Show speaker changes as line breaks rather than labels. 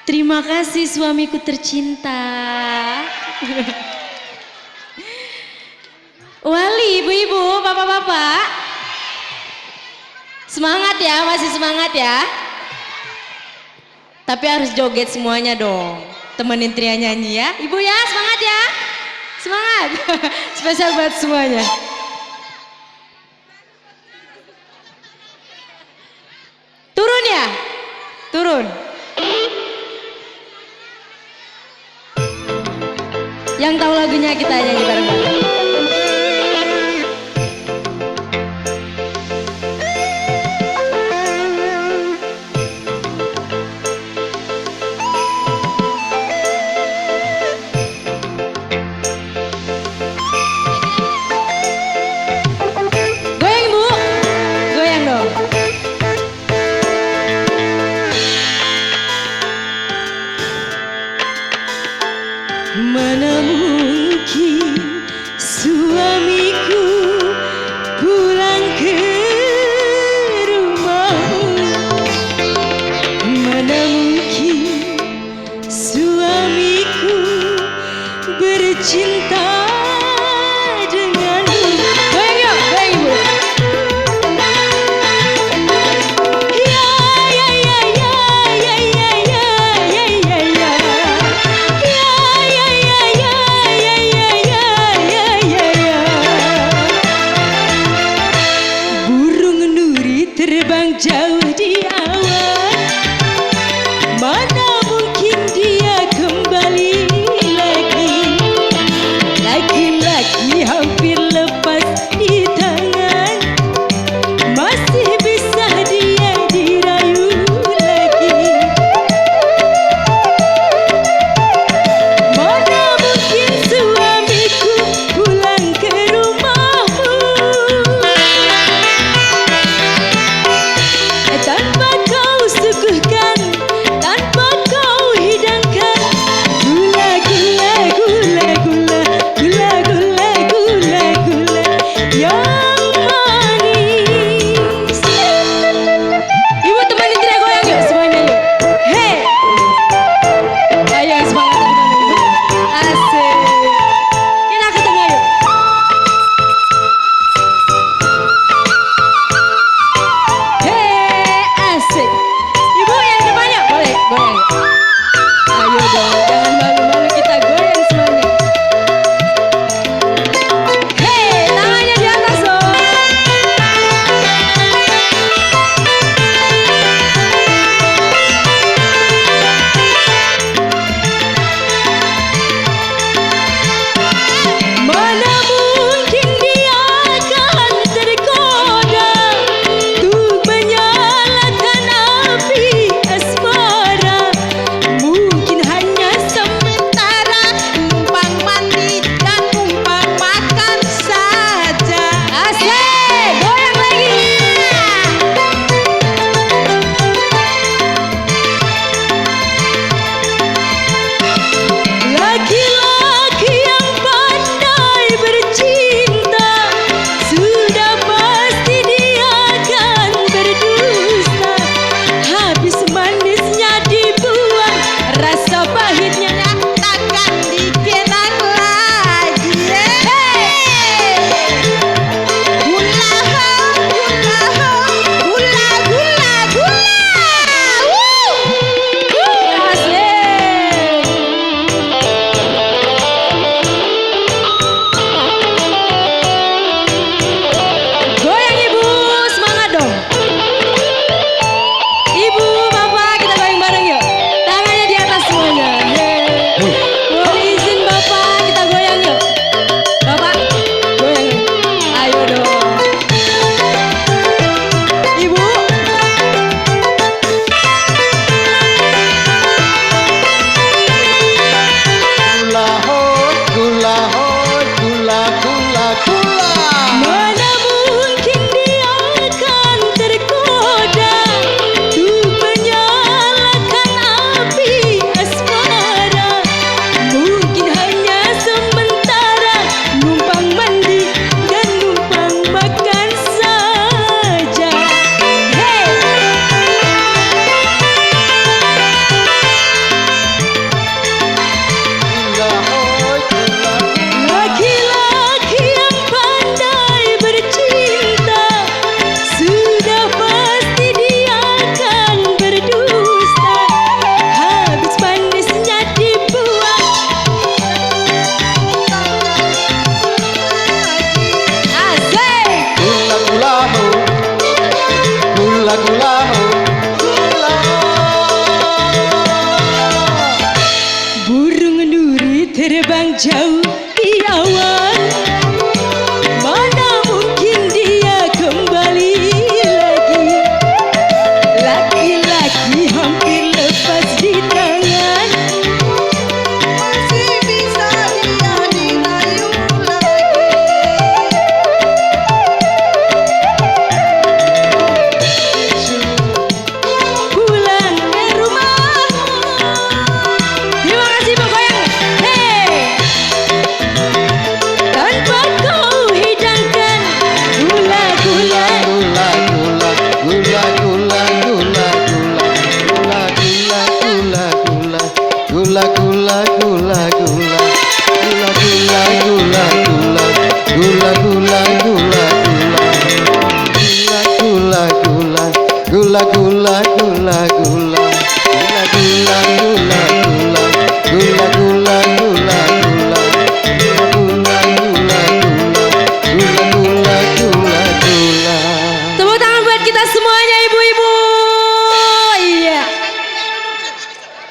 Terima kasih suamiku tercinta. Wali, ibu-ibu, bapak-bapak. Semangat ya, masih semangat ya. Tapi harus joget semuanya dong. Temenin Tria nyanyi ya. Ibu ya, semangat ya. Semangat. Spesial buat semuanya. Turun ya? Turun. Yang tahu lagunya kita nyanyi bareng-bareng. Goyang Bu, goyang dong. Mana mungkin suamiku pulang ke rumahmu. Mana mungkin suamiku bercinta denganmu. Goyang yuk, goyang ibu. Ya ya ya ya ya ya ya ya ya ya. Ya ya ya ya ya ya ya ya ya. Burung nuri terbang jauh di